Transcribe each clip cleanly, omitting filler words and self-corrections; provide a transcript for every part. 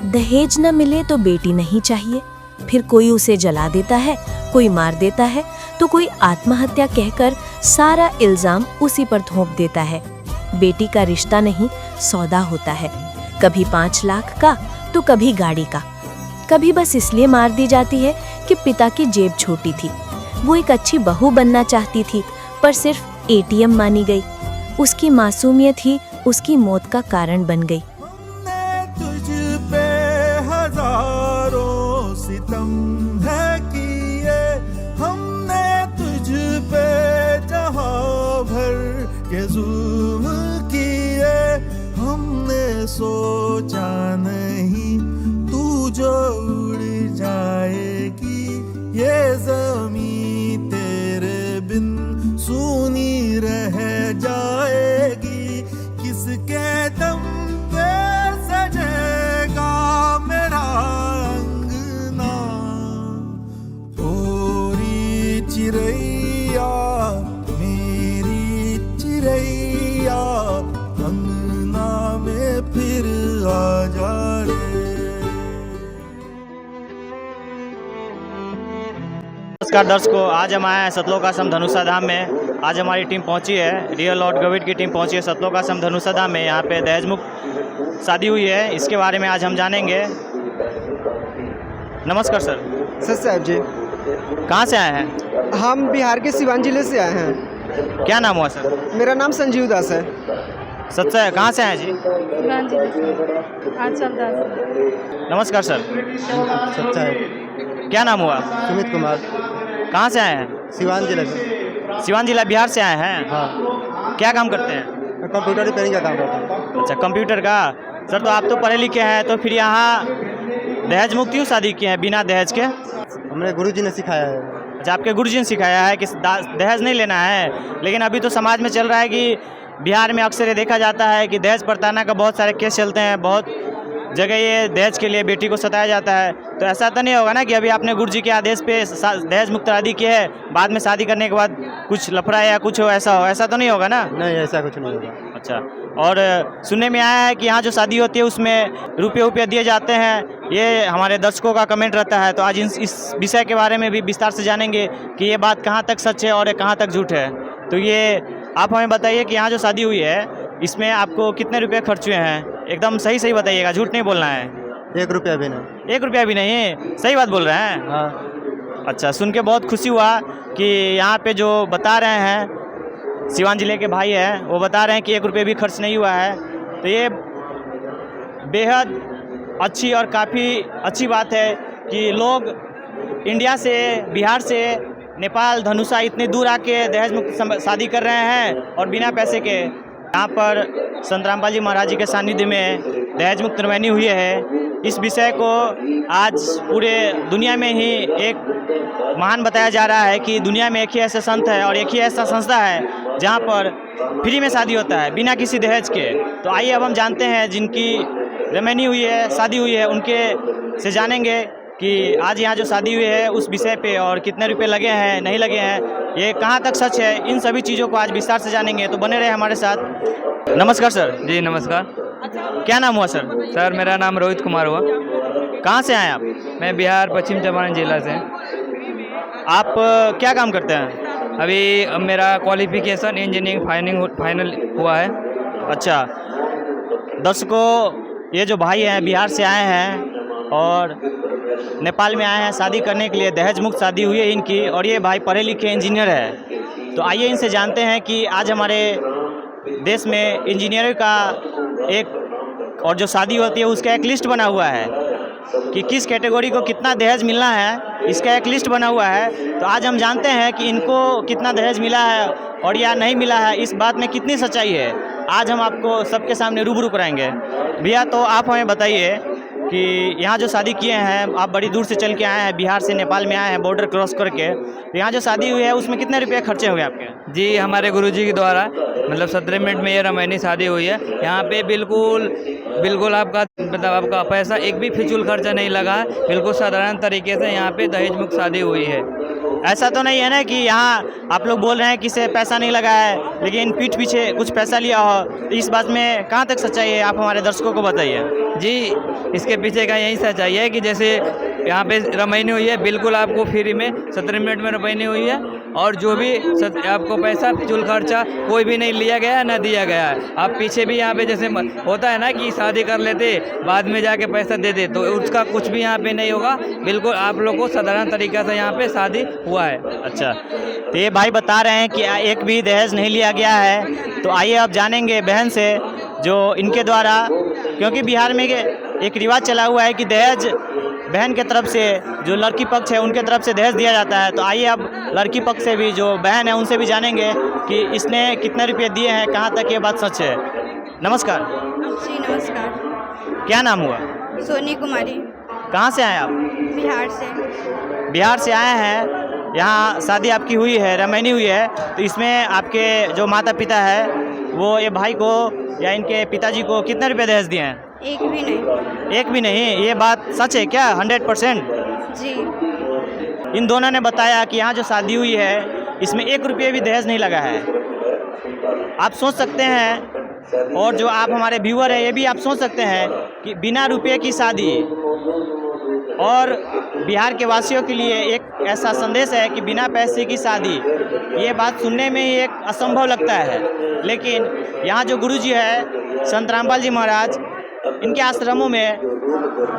दहेज न मिले तो बेटी नहीं चाहिए, फिर कोई उसे जला देता है, कोई मार देता है, तो कोई आत्महत्या कहकर सारा इल्जाम उसी पर थोप देता है। बेटी का रिश्ता नहीं, सौदा होता है, कभी 5 लाख का तो कभी गाड़ी का। कभी बस इसलिए मार दी जाती है कि पिता की जेब छोटी थी। वो एक अच्छी बहू बनना चाहती थी, पर सिर्फ ATM मानी गई। उसकी मासूमियत ही उसकी मौत का कारण बन गई। हमने तुझ पे हजारों सितम है किए, हमने तुझ पे जहां भर के जुल्म किए, हमने सोचा नहीं तू जो उड़ जाएगी, ये ज़मीं तेरे बिन सूनी रह जाएगी। किसके दम पे सजेगा मेरा अंगना, ओरी चिरैया मेरी चिरैया, अंगना में फिर आ जा रे। नमस्कार दर्शकों, आज हम आए हैं सतलोक आश्रम धनुषा धाम में। आज हमारी टीम पहुंची है, रियल लॉर्ड गविड की टीम पहुंची है सतलोक आश्रम धनुषा धाम में। यहाँ पे दहेज मुक्त शादी हुई है, इसके बारे में आज हम जानेंगे। नमस्कार सर। सर साहब जी, कहाँ से आए हैं? हम बिहार के सिवान जिले से आए हैं। क्या नाम हुआ सर? मेरा नाम संजीव दास है। सच्चा कहाँ से आए जी? सिवान जिले से आंचल दास। नमस्कार सर। सच्चा है। क्या नाम हुआ? सुमित कुमार, कहाँ से आए हैं? सिवान जिले से। सिवान जिला बिहार से आए हैं। हाँ, क्या काम करते हैं? मैं कंप्यूटर रिपेयरिंग का काम करता हूँ। अच्छा, कंप्यूटर का। सर तो आप तो पढ़े लिखे हैं, तो फिर यहाँ दहेज मुक्त क्यों शादी की है बिना दहेज के? हमने गुरुजी ने सिखाया है। अच्छा, आपके गुरुजी ने सिखाया है कि दहेज नहीं लेना है। लेकिन अभी तो समाज में चल रहा है कि बिहार में अक्सर ये देखा जाता है कि दहेज प्रताड़ना का बहुत सारे केस चलते हैं। बहुत जगह ये दहेज के लिए बेटी को सताया जाता है। तो ऐसा तो नहीं होगा ना कि अभी आपने गुरुजी के आदेश पे दहेज मुक्त शादी की है, बाद में शादी करने के बाद कुछ लफड़ा या कुछ हो, ऐसा तो नहीं होगा ना? नहीं, ऐसा कुछ नहीं होगा। अच्छा, और सुनने में आया है कि यहाँ जो शादी होती है उसमें रुपये दिए जाते हैं। ये हमारे दर्शकों का कमेंट रहता है, तो आज इस विषय के बारे में भी विस्तार से जानेंगे कि ये बात कहाँ तक सच है और कहाँ तक झूठ है। तो ये आप हमें बताइए कि यहाँ जो शादी हुई है इसमें आपको कितने रुपये खर्च हुए हैं? एकदम सही बताइएगा, झूठ नहीं बोलना है। 1 रुपया भी नहीं। 1 रुपया भी नहीं? सही बात बोल रहे हैं? हाँ। अच्छा, सुन के बहुत खुशी हुआ कि यहाँ पे जो बता रहे हैं सिवान जिले के भाई हैं, वो बता रहे हैं कि 1 रुपये भी खर्च नहीं हुआ है। तो ये बेहद अच्छी और काफ़ी अच्छी बात है कि लोग इंडिया से, बिहार से, नेपाल, धनुषा इतने दूर आके दहेज मुक्त शादी कर रहे हैं और बिना पैसे के। यहाँ पर संत रामपाल जी महाराज जी के सानिध्य में दहेज मुक्त निर्वहनी हुई है। इस विषय को आज पूरे दुनिया में ही एक महान बताया जा रहा है कि दुनिया में एक ही ऐसा संत है और एक ही ऐसा संस्था है जहाँ पर फ्री में शादी होता है बिना किसी दहेज के। तो आइए अब हम जानते हैं जिनकी रमैनी हुई है, शादी हुई है, उनके से जानेंगे कि आज यहाँ जो शादी हुई है उस विषय पे और कितने रुपए लगे हैं, नहीं लगे हैं, ये कहाँ तक सच है, इन सभी चीज़ों को आज विस्तार से जानेंगे। तो बने रहे हमारे साथ। नमस्कार सर। जी नमस्कार। क्या नाम हुआ सर? सर मेरा नाम रोहित कुमार हुआ। कहाँ से आए आप? मैं बिहार पश्चिम चंपारण जिला से। आप क्या काम करते हैं? अभी अब मेरा क्वालिफिकेशन इंजीनियरिंग फाइनल हुआ है। अच्छा, दर्शकों, ये जो भाई हैं बिहार से आए हैं और नेपाल में आए हैं शादी करने के लिए। दहेज मुक्त शादी हुई है इनकी और ये भाई पढ़े लिखे इंजीनियर है। तो आइए इनसे जानते हैं कि आज हमारे देश में इंजीनियर का एक और जो शादी होती है उसका एक लिस्ट बना हुआ है कि किस कैटेगरी को कितना दहेज मिलना है, इसका एक लिस्ट बना हुआ है। तो आज हम जानते हैं कि इनको कितना दहेज मिला है और या नहीं मिला है, इस बात में कितनी सच्चाई है, आज हम आपको सबके सामने रूबरू कराएंगे। भैया, तो आप हमें बताइए कि यहाँ जो शादी किए हैं, आप बड़ी दूर से चल के आए हैं, बिहार से नेपाल में आए हैं बॉर्डर क्रॉस करके, तो यहाँ जो शादी हुई है उसमें कितने रुपये खर्चे हुए आपके? जी हमारे गुरुजी के द्वारा मतलब 17 मिनट में ये रमैनी शादी हुई है। यहाँ पे बिल्कुल आपका पैसा एक भी फिजूल खर्चा नहीं लगा है। बिल्कुल साधारण तरीके से यहाँ पे दहेज मुक्त शादी हुई है। ऐसा तो नहीं है ना कि यहाँ आप लोग बोल रहे हैं कि इसे पैसा नहीं लगा है लेकिन पीठ पीछे कुछ पैसा लिया हो, तो इस बात में कहाँ तक सच्चाई है, आप हमारे दर्शकों को बताइए। जी, इसके पीछे का यही सच्चाई है कि जैसे यहाँ पे रमैनी हुई है, बिल्कुल आपको फ्री में 17 मिनट में रमैनी हुई है, और जो भी आपको पैसा फिजूल खर्चा कोई भी नहीं लिया गया ना दिया गया है। आप पीछे भी यहाँ पे जैसे होता है ना कि शादी कर लेते बाद में जाके पैसा दे दे, तो उसका कुछ भी यहाँ पे नहीं होगा। बिल्कुल आप लोग को साधारण तरीक़ा से यहाँ पे शादी हुआ है। अच्छा, तो ये भाई बता रहे हैं कि एक भी दहेज नहीं लिया गया है। तो आइए अब जानेंगे बहन से जो इनके द्वारा, क्योंकि बिहार में एक रिवाज चला हुआ है कि दहेज बहन के तरफ से जो लड़की पक्ष है उनके तरफ से दहेज दिया जाता है। तो आइए अब लड़की पक्ष से भी जो बहन है उनसे भी जानेंगे कि इसने कितने रुपये दिए हैं, कहाँ तक ये बात सच है। नमस्कार जी नमस्कार। क्या नाम हुआ? सोनी कुमारी। कहाँ से आए आप? बिहार से। बिहार से आए हैं, यहाँ शादी आपकी हुई है, रमैनी हुई है। तो इसमें आपके जो माता पिता है वो ये भाई को या इनके पिताजी को कितने रुपये दहेज दिए हैं? एक भी नहीं। एक भी नहीं? ये बात सच है क्या 100%? जी। इन दोनों ने बताया कि यहाँ जो शादी हुई है इसमें 1 रुपये भी दहेज नहीं लगा है। आप सोच सकते हैं, और जो आप हमारे व्यूअर हैं ये भी आप सोच सकते हैं कि बिना रुपये की शादी, और बिहार के वासियों के लिए एक ऐसा संदेश है कि बिना पैसे की शादी, ये बात सुनने में ही एक असंभव लगता है। लेकिन यहाँ जो गुरुजी है संत रामपाल जी महाराज, इनके आश्रमों में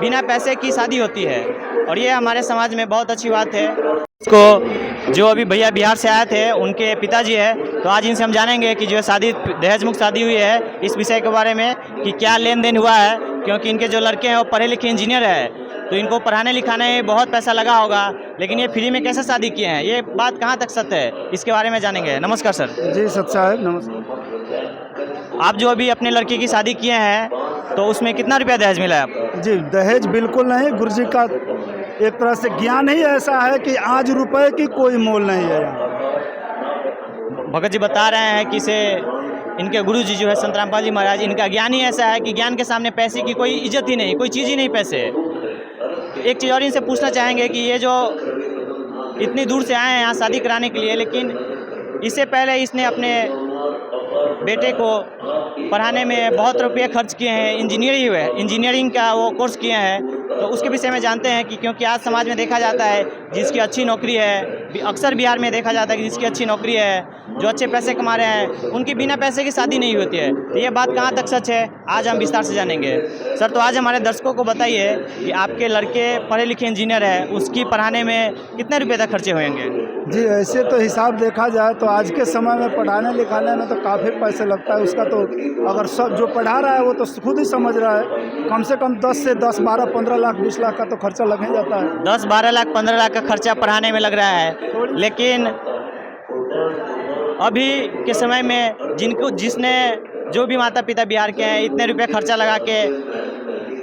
बिना पैसे की शादी होती है, और ये हमारे समाज में बहुत अच्छी बात है। इसको जो अभी भैया बिहार से आए थे उनके पिताजी है, तो आज इनसे हम जानेंगे कि जो शादी दहेज मुक्त शादी हुई है इस विषय के बारे में कि क्या लेन देन हुआ है। क्योंकि इनके जो लड़के हैं वो पढ़े लिखे इंजीनियर है, तो इनको पढ़ाने लिखाने में बहुत पैसा लगा होगा, लेकिन ये फ्री में कैसे शादी किए हैं, ये बात कहाँ तक सत्य है, इसके बारे में जानेंगे। नमस्कार सर। जी सच्चा है, नमस्कार। आप जो अभी अपने लड़की की शादी किए हैं तो उसमें कितना रुपया दहेज मिला है आपको? जी दहेज बिल्कुल नहीं, गुरुजी का एक तरह से ज्ञान ही ऐसा है कि आज रुपए की कोई मोल नहीं है। भगत जी बता रहे हैं कि इसे इनके गुरुजी जो है संत रामपाल जी महाराज, इनका ज्ञान ही ऐसा है कि ज्ञान के सामने पैसे की कोई इज्जत ही नहीं, कोई चीज़ ही नहीं पैसे। एक चीज़ और इनसे पूछना चाहेंगे कि ये जो इतनी दूर से आए हैं यहाँ शादी कराने के लिए, लेकिन इससे पहले इसने अपने बेटे को पढ़ाने में बहुत रुपये खर्च किए हैं, इंजीनियरिंग का वो कोर्स किए हैं, तो उसके विषय में जानते हैं कि क्योंकि आज समाज में देखा जाता है जिसकी अच्छी नौकरी है, अक्सर बिहार में देखा जाता है कि जिसकी अच्छी नौकरी है, जो अच्छे पैसे कमा रहे हैं, उनकी बिना पैसे की शादी नहीं होती है। तो ये बात कहाँ तक सच है आज हम विस्तार से जानेंगे। सर, तो आज हमारे दर्शकों को बताइए कि आपके लड़के पढ़े लिखे इंजीनियर है, उसकी पढ़ाने में कितने रुपये तक खर्चे होंगे? जी ऐसे तो हिसाब देखा जाए तो आज के समय में पढ़ाने लिखाने में तो काफ़ी पैसे लगता है उसका। तो अगर सब जो पढ़ा रहा है वो तो खुद ही समझ रहा है, कम से कम 10 से 10, 12, 15 लाख, 20 लाख का तो खर्चा लग ही जाता है। 10, 12 लाख, 15 लाख का खर्चा पढ़ाने में लग रहा है। लेकिन अभी के समय में जिसने जो भी माता पिता बिहार के हैं इतने रुपए खर्चा लगा के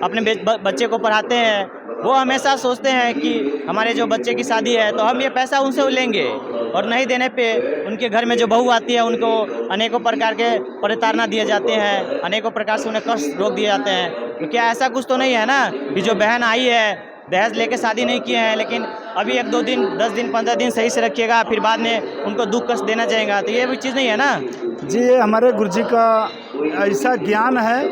अपने बच्चे को पढ़ाते हैं, वो हमेशा सोचते हैं कि हमारे जो बच्चे की शादी है तो हम ये पैसा उनसे लेंगे, और नहीं देने पे उनके घर में जो बहू आती है उनको अनेकों प्रकार के प्रताड़ना दिए जाते हैं, अनेकों प्रकार से उन्हें कष्ट रोक दिए जाते हैं। तो क्या ऐसा कुछ तो नहीं है ना कि जो बहन आई है दहेज लेके शादी नहीं किए हैं, लेकिन अभी 1-2 दिन, 10 दिन, 15 दिन सही से रखिएगा, फिर बाद में उनको दुख कष्ट देना चाहेगा, तो ये भी चीज़ नहीं है ना? जी ये हमारे गुरुजी का ऐसा ज्ञान है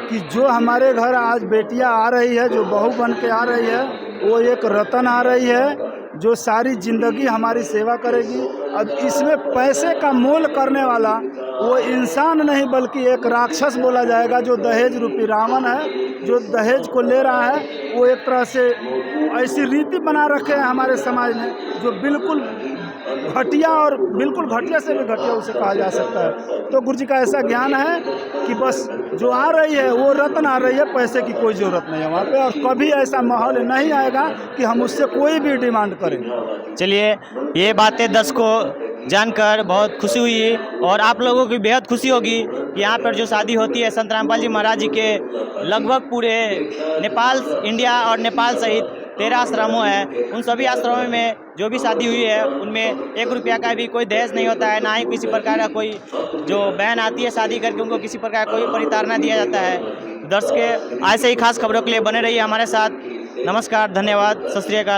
कि जो हमारे घर आज बेटियां आ रही है, जो बहू बन के आ रही है, वो एक रतन आ रही है जो सारी ज़िंदगी हमारी सेवा करेगी। अब इसमें पैसे का मोल करने वाला वो इंसान नहीं बल्कि एक राक्षस बोला जाएगा, जो दहेज रूपी रावण है, जो दहेज को ले रहा है। वो एक तरह से ऐसी रीति बना रखे हैं हमारे समाज में जो बिल्कुल घटिया, और बिल्कुल घटिया से भी घटिया उसे कहा जा सकता है। तो गुरुजी का ऐसा ज्ञान है कि बस जो आ रही है वो रत्न आ रही है, पैसे की कोई ज़रूरत नहीं है वहाँ पे, और कभी ऐसा माहौल नहीं आएगा कि हम उससे कोई भी डिमांड करें। चलिए, ये बातें दर्शकों जानकर बहुत खुशी हुई, और आप लोगों की बेहद खुशी होगी कि यहाँ पर जो शादी होती है संत रामपाल जी महाराज जी के लगभग पूरे नेपाल, इंडिया और नेपाल सहित 13 आश्रमों हैं, उन सभी आश्रमों में जो भी शादी हुई है उनमें 1 रुपया का भी कोई दहेज नहीं होता है, ना ही किसी प्रकार का कोई जो बहन आती है शादी करके उनको किसी प्रकार कोई परिताड़ना दिया जाता है। दर्शक ऐसे ही खास खबरों के लिए बने रहिए हमारे साथ। नमस्कार, धन्यवाद, सत श्री अकाल।